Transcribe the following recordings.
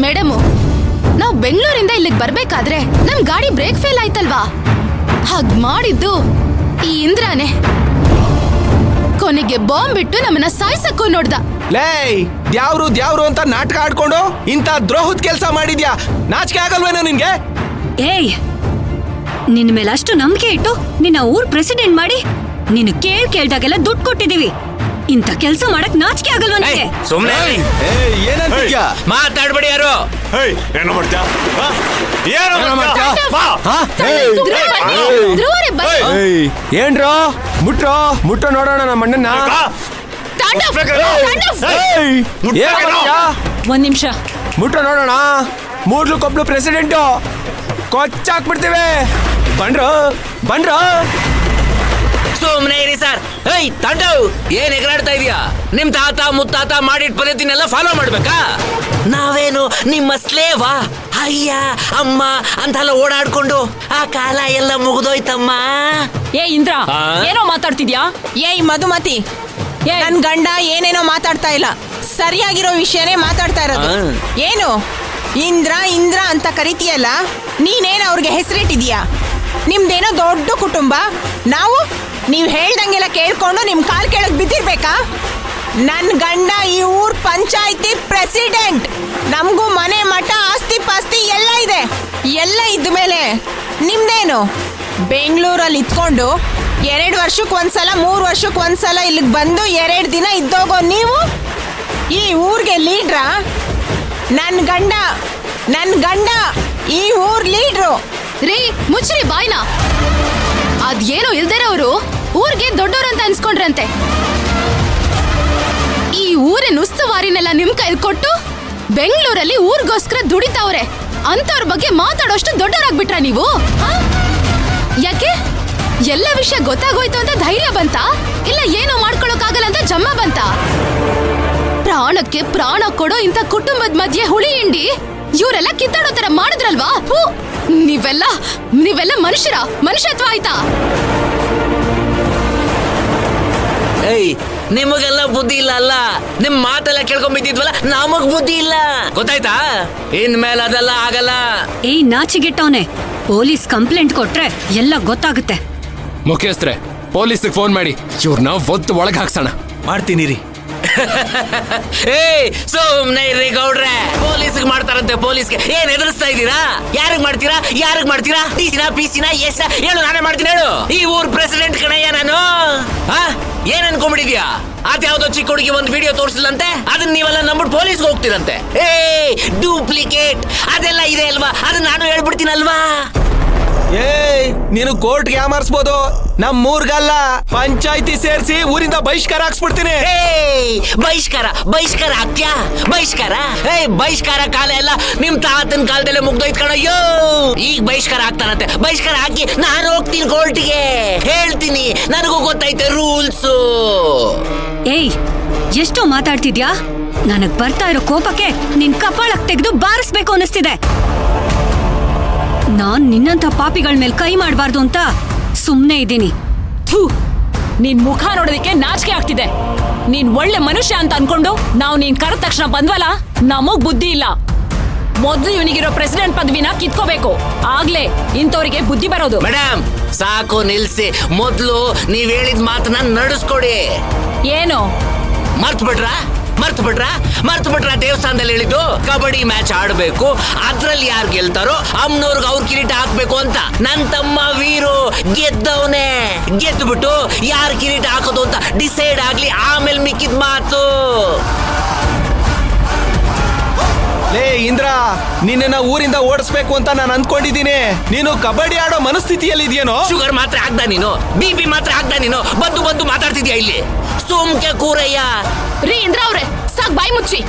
Madam, ನಾವು ಬೆಂಗಳೂರಿಂದ ಇಲ್ಲಿಗೆ ಬರ್ಬೇಕಾದ್ರೆ ನಮ್ ಗಾಡಿ ಬ್ರೇಕ್ ಫೇಲ್ ಆಯ್ತಲ್ವಾ? ಹಾಗ್ ಮಾಡಿದ್ದು ಈ ಇಂದ್ರಾನೇ. ಕೊನೆಗೆ ಬಾಂಬ್ ಬಿಟ್ಟು ನಮ್ಮನ್ನ ಸಾಯ್ಸಕ್ಕೂ ನೋಡ್ದ. ಲೇ, ದ್ಯಾವ್ರು ಅಂತ ನಾಟಕ ಆಡ್ಕೊಂಡು ಇಂಥ ದ್ರೋಹದ ಕೆಲಸ ಮಾಡಿದ್ಯಾ? ನಾಚಿಕೆ ಆಗಲ್ವೇನೋ ನಿನ್ಗೆ? ಏಯ್, ನಿನ್ ಮೇಲೆ ಅಷ್ಟು ನಂಬಿಕೆ ಇಟ್ಟು ನಿನ್ನ ಊರ್ ಪ್ರೆಸಿಡೆಂಟ್ ಮಾಡಿ ನೀನು ಕೇಳ್ದಾಗೆಲ್ಲ ದುಡ್ಡು ಕೊಟ್ಟಿದೀವಿ. ಇಂಥ ಕೆಲಸ ಮಾಡಕ್ ನಾಚಿಕೆ ಆಗಲ್ವಾ ನಿನಗೆ? ಸುಮ್ನೆ ಏನಂತೀಯ? ಮಾತಾಡ್ಬೇಡಿ ಯಾರು. ಏನೋ ಮಾಡ್ತೀಯ? ಏನ್ರೋ ಮುಟ್ರೋ ನೋಡೋಣ ನಮ್ಮ ಅಣ್ಣನ್ನ. ಒಂದ್ ನಿಮಿಷ ಮುಟ್ರೋ ನೋಡೋಣ. ಮೂಡ್ಲಕ್ಕೊಬ್ಳು ಪ್ರೆಸಿಡೆಂಟು ಕೊಚ್ಚಾಕ್ಬಿಡ್ತೀವಿ. ಬಂಡ್ರೋ ಸುಮ್ನೆ ಇರಿ ಸರ್. ಏಯ್ ತಂಡು, ಏನ್ ಎಗರಾಡ್ತಾ ಇದೀಯಾ? ನಿಮ್ ತಾತ ಮುತ್ತಾತ ಮಾಡಿಟ್ ಪದ್ಧತಿನೆಲ್ಲ ಫಾಲೋ ಮಾಡ್ಬೇಕಾ? ನಾವೇನು ನಿಮ್ಮ ಸ್ಲೇವಾ? ಅಯ್ಯ ಅಮ್ಮ ಅಂತೆಲ್ಲ ಓಡಾಡ್ಕೊಂಡು ಆ ಕಾಲ ಎಲ್ಲ ಮುಗಿದೋಯ್ತಮ್ಮ. ಏ ಇಂದ್ರ, ಏನೋ ಮಾತಾಡ್ತಿದ್ಯಾ? ಏಯ್ ಮಧುಮತಿ, ನನ್ ಗಂಡ ಏನೇನೋ ಮಾತಾಡ್ತಾ ಇಲ್ಲ, ಸರಿಯಾಗಿರೋ ವಿಷಯನೇ ಮಾತಾಡ್ತಾ ಇರೋದು. ಏನು ಇಂದ್ರ ಅಂತ ಕರಿತೀಯಲ್ಲ, ನೀನೇನು ಅವ್ರಿಗೆ ಹೆಸರಿಟ್ಟಿದ್ಯಾ? ನಿಮ್ದೇನೋ ದೊಡ್ಡ ಕುಟುಂಬ. ನೀವ್ ಹೇಳ್ದಂಗೆಲ್ಲ ಕೇಳ್ಕೊಂಡು ನಿಮ್ ಕಾಲ್ ಕೆಳಗ್ ಬಿದ್ದಿರ್ಬೇಕಾ? ನನ್ ಗಂಡ ಈ ಊರ್ ಪಂಚಾಯಿತಿ ಪ್ರೆಸಿಡೆಂಟ್. ನಮಗೂ ಮನೆ ಮಠ ಆಸ್ತಿ ಪಾಸ್ತಿ ಎಲ್ಲ ಇದೆ. ಎಲ್ಲ ಇದ್ಮೇಲೆ ನಿಮ್ದೇನು? ಬೆಂಗಳೂರಲ್ಲಿ ಇದ್ಕೊಂಡು 2 ವರ್ಷಕ್ಕೊಂದ್ಸಲ 3 ವರ್ಷಕ್ಕೊಂದ್ಸಲ ಇಲ್ಲಿಗೆ ಬಂದು 2 ದಿನ ಇದ್ದೋಗೋ ನೀವು ಈ ಊರ್ಗೆ ಲೀಡ್ರಾ? ನನ್ ಗಂಡ ಈ ಊರ್ ಲೀಡ್ರು. ರೀ, ಮುಚ್ಚ್ರಿ ಬಾಯ್ನ. ಅದೇನೋ ಇಲ್ದಿರೋರು ಊರ್ಗೆ ದೊಡ್ಡೋರಂತ ಅನ್ಸ್ಕೊಂಡ್ರಂತೆ. ಈ ಊರಿನ ಉಸ್ತುವಾರಿನೆಲ್ಲ ನಿಮ್ ಕೈಲಿ ಕೊಟ್ಟು ಬೆಂಗಳೂರಲ್ಲಿ ಊರ್ಗೋಸ್ಕರ ದುಡಿತಾವ್ರೆ ಅಂತವ್ರ ಬಗ್ಗೆ ಮಾತಾಡೋಷ್ಟು ದೊಡ್ಡವರಾಗ್ಬಿಟ್ರ ನೀವು? ಯಾಕೆ? ಎಲ್ಲ ವಿಷಯ ಗೊತ್ತಾಗೋಯ್ತು ಅಂತ ಧೈರ್ಯ ಬಂತ? ಇಲ್ಲ ಏನೋ ಮಾಡ್ಕೊಳಕ್ಕಾಗಲ್ಲ ಅಂತ ಜಮ್ಮ ಬಂತ? ಪ್ರಾಣಕ್ಕೆ ಪ್ರಾಣ ಕೊಡೋ ಇಂಥ ಕುಟುಂಬದ ಮಧ್ಯೆ ಹುಳಿ ಹಿಂಡಿ ಇವರೆಲ್ಲ ಕಿತ್ತಾಡೋ ತರ ಮಾಡಿದ್ರಲ್ವಾ? ನೀವೆಲ್ಲ ಮನುಷ್ಯತ್ವ ಆಯ್ತಾ? ಏಯ್, ನಿಮಗೆಲ್ಲ ಬುದ್ಧಿ ಇಲ್ಲ ಅಲ್ಲ? ನಿಮ್ ಮಾತೆಲ್ಲ ಕೇಳ್ಕೊಂಡ್ ಬಿದ್ದಿದ್ವಲ್ಲ, ನಮಗ್ ಬುದ್ಧಿ ಇಲ್ಲ, ಗೊತ್ತಾಯ್ತಾ? ಇನ್ಮೇಲೆ ಅದೆಲ್ಲ ಆಗಲ್ಲ. ಏಯ್ ನಾಚಿಗೆಟ್ಟವನೆ, ಪೊಲೀಸ್ ಕಂಪ್ಲೇಂಟ್ ಕೊಟ್ರೆ ಎಲ್ಲ ಗೊತ್ತಾಗುತ್ತೆ. ಮುಖ್ಯಸ್ಥರೇ, ಪೊಲೀಸ್ಗೆ ಫೋನ್ ಮಾಡಿ ಇವ್ರನ್ನ ಒತ್ತು ಒಳಗೆ ಹಾಕ್ಸೋಣ. ಮಾಡ್ತೀನಿ ರೀ. ಏಯ್ ಸುಮ್ನೆ ಇರ್ರಿ ಗೌಡ್ರೆ. ಪೊಲೀಸ್ಗೆ ಮಾಡ್ತಾರಂತೆ. ಪೊಲೀಸ್ಗೆ ಏನ್ ಎದುರಿಸ್ತಾ ಇದ್ದೀರಾ? ಯಾರಿಗ್ ಮಾಡ್ತೀರಾ? ಪಿಸಿನ ಎಸ್ ಹೇಳು, ನಾನೇ ಮಾಡ್ತೀನಿ ಹೇಳು. ಈ ಊರ್ ಪ್ರೆಸಿಡೆಂಟ್ ಕಣಯ್ಯ ನಾನು. ಏನ್ ಅನ್ಕೊಂಡ್ಬಿಟ್ಟಿದ್ಯಾ? ಅದ್ಯಾವ್ದೋ ಚಿಕ್ಕ ಹುಡುಗಿ ಒಂದು ವಿಡಿಯೋ ತೋರಿಸಿಲ್ಲಂತೆ, ಅದನ್ನ ನೀವೆಲ್ಲ ನಂಬಿಟ್ಟು ಪೊಲೀಸ್ಗೆ ಹೋಗ್ತೀರಂತೆ. ಡೂಪ್ಲಿಕೇಟ್ ಅದೆಲ್ಲ ಇದೆ ಅಲ್ವಾ? ಅದನ್ನ ನಾನು ಹೇಳ್ಬಿಡ್ತೀನಲ್ವಾ? ನೀನು ಕೋರ್ಟ್ಗೆ ಯಾಮಾರಿಸ್ಬೋದು, ನಮ್ಮೂರ್ಗಲ್ಲ ಪಂಚಾಯ್ತಿ ಸೇರಿಸಿ ಊರಿಂದ ಬಹಿಷ್ಕಾರ ಹಾಕ್ಸ್ಬಿಡ್ತೀನಿ. ಬಹಿಷ್ಕಾರ ಹಾಕ್ತ್ಯಾ? ಬಹಿಷ್ಕಾರ ಕಾಲ ಎಲ್ಲ ನಿಮ್ ತಾತನ ಕಾಲದಲ್ಲೇ ಮುಗ್ದೋಯ್ತು ಕಣಯ್ಯೋ. ಈಗ ಬಹಿಷ್ಕಾರ ಹಾಕ್ತಾರಂತೆ. ಬಹಿಷ್ಕಾರ ಹಾಕಿ ನಾನು ಹೋಗ್ತೀನಿ ಕೋರ್ಟ್ಗೆ, ಹೇಳ್ತೀನಿ, ನನಗೂ ಗೊತ್ತೈತೆ ರೂಲ್ಸ್. ಏಯ್, ಎಷ್ಟೋ ಮಾತಾಡ್ತಿದ್ಯಾ? ನನಗ್ ಬರ್ತಾ ಇರೋ ಕೋಪಕ್ಕೆ ನಿನ್ ಕಪಾಳಕ್ ತೆಗೆದು ಬಾರಿಸ್ಬೇಕು ಅನಿಸ್ತಿದೆ. ನಾನ್ ನಿನ್ನಂತ ಪಾಪಿಗಳ ಮೇಲೆ ಕೈ ಮಾಡಬಾರ್ದು ಅಂತ ಸುಮ್ನೆ ಇದ್ದೀನಿ. ನಿನ್ ಮುಖ ನೋಡೋದಕ್ಕೆ ನಾಚಿಕೆ ಆಗ್ತಿದೆ. ನೀನ್ ಒಳ್ಳೆ ಮನುಷ್ಯ ಅಂತ ಅನ್ಕೊಂಡು ನಾವು ನೀನ್ ಕರೆದ ತಕ್ಷಣ ಬಂದ್ವಲ್ಲ, ನಮಗ್ ಬುದ್ಧಿ ಇಲ್ಲ. ಮೊದ್ಲು ಇವನಿಗಿರೋ ಪ್ರೆಸಿಡೆಂಟ್ ಪದವಿನ ಕಿತ್ಕೋಬೇಕು, ಆಗ್ಲೇ ಇಂಥವ್ರಿಗೆ ಬುದ್ಧಿ ಬರೋದು. ಮೇಡಮ್ ಸಾಕು, ನಿಲ್ಸಿ. ಮೊದ್ಲು ನೀವ್ ಹೇಳಿದ ಮಾತನ್ನ ನಡೆಸ್ಕೊಡಿ. ಏನು ಮರ್ತು ಬಿಟ್ರ ದೇವಸ್ಥಾನದಲ್ಲಿ ಹೇಳಿದ್ದು ಕಬಡ್ಡಿ ಮ್ಯಾಚ್ ಆಡ್ಬೇಕು, ಅದ್ರಲ್ಲಿ ಯಾರು ಗೆಲ್ತಾರೋ ಅಮ್ಮನವ್ರಿಗೆ ಅವ್ರ ಕಿರೀಟ ಹಾಕ್ಬೇಕು ಅಂತ. ನನ್ ತಮ್ಮ ವೀರು ಗೆದ್ದವನೇ. ಗೆದ್ದುಬಿಟ್ಟು ಯಾರು ಕಿರೀಟ ಹಾಕೋದು ಅಂತ ಡಿಸೈಡ್ ಆಗ್ಲಿ, ಆಮೇಲೆ ಮಿಕ್ಕಿದ ಮಾತು. ಲೇ ಇಂದ್ರ, ನಿನ್ನ ಊರಿಂದ ಓಡಿಸ್ಬೇಕು ಅಂತ ನಾನು ಅಂದ್ಕೊಂಡಿದ್ದೀನಿ. ನೀನು ಕಬಡ್ಡಿ ಆಡೋ ಮನಸ್ಥಿತಿಯಲ್ಲಿ ಇದೆಯೇನೋ? ಶುಗರ್ ಮಾತ್ರ ಆಗ್ದ ನೀನು, BP ಮಾತ್ರ ಆಗ್ದ ನೀನು. ಬಂದು ಮಾತಾಡ್ತಿದ್ಯಾ ಇಲ್ಲಿ? ಸುಮ್ಕೆ ಕೂರಯ್ಯ. ರೀ ಇಂದ್ರ ಅವ್ರೆ, ಸಾಕ್ ಬಾಯಿ ಮುಚ್ಚಿ.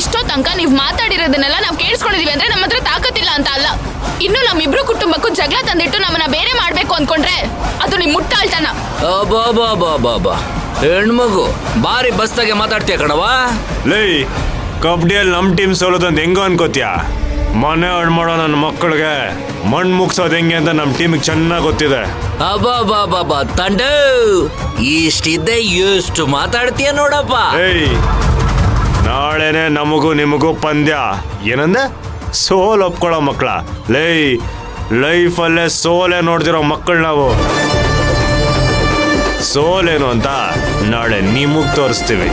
ಇಷ್ಟೋ ತನಕ ನೀವ್ ಮಾತಾಡಿರೋದನ್ನೆಲ್ಲ ನಾವ್ ಕೇಳಿಸ್ಕೊಂಡಿದೀವಿ ಅಂದ್ರೆ ನಮ್ಮ ಹತ್ರ ತಾಕತ್ತಿಲ್ಲ ಅಂತ ಅಲ್ಲ. ಇನ್ನು ನಮ್ಮಿಬ್ರು ಕುಟುಂಬಕ್ಕೂ ಜಗಳ ತಂದಿಟ್ಟು ನಮ್ಮನ್ನ ಬೇರೆ ಮಾಡ್ಬೇಕು ಅನ್ಕೊಂಡ್ರೆ ಅದು ನಿಮ್ ಮುಟ್ಟಾಳ್ತನ. ಹೆಣ್ಮಗು ಬಾರಿ ಬಸ್ತಾಗೆ ಮಾತಾಡ್ತೀಯ ಕಣವಾ. ಲೇ, ಕಬಡ್ಡಿಯಲ್ಲಿ ನಮ್ ಟೀಮ್ ಸೋಲೋದಂತ ಹೆಂಗೋ ಅನ್ಕೋತ್ಯಾ? ಮನೆ ಹಾಳು ಮಾಡೋ ನನ್ನ ಮಕ್ಕಳಿಗೆ ಮಣ್ಣು ಮುಗ್ಸೋದು ಹೆಂಗೆ ಅಂತ ನಮ್ಮ ಟೀಮಿಗೆ ಚೆನ್ನಾಗಿ ಗೊತ್ತಿದೆ. ತಂಡ ಇಷ್ಟಿದ್ದೆ ಎಷ್ಟು ಮಾತಾಡ್ತೀಯ ನೋಡಪ್ಪ. ಏಯ್, ನಾಳೆನೆ ನಮಗೂ ನಿಮಗೂ ಪಂದ್ಯ. ಏನಂದೆ? ಸೋಲ್ ಒಪ್ಕೊಳ್ಳೋ ಮಕ್ಕಳ. ಲೈಫಲ್ಲೇ ಸೋಲೆ ನೋಡ್ದಿರೋ ಮಕ್ಕಳು ನಾವು. ಸೋಲೇನು ಅಂತ ನಾಳೆ ನಿಮಗ್ ತೋರಿಸ್ತೀವಿ.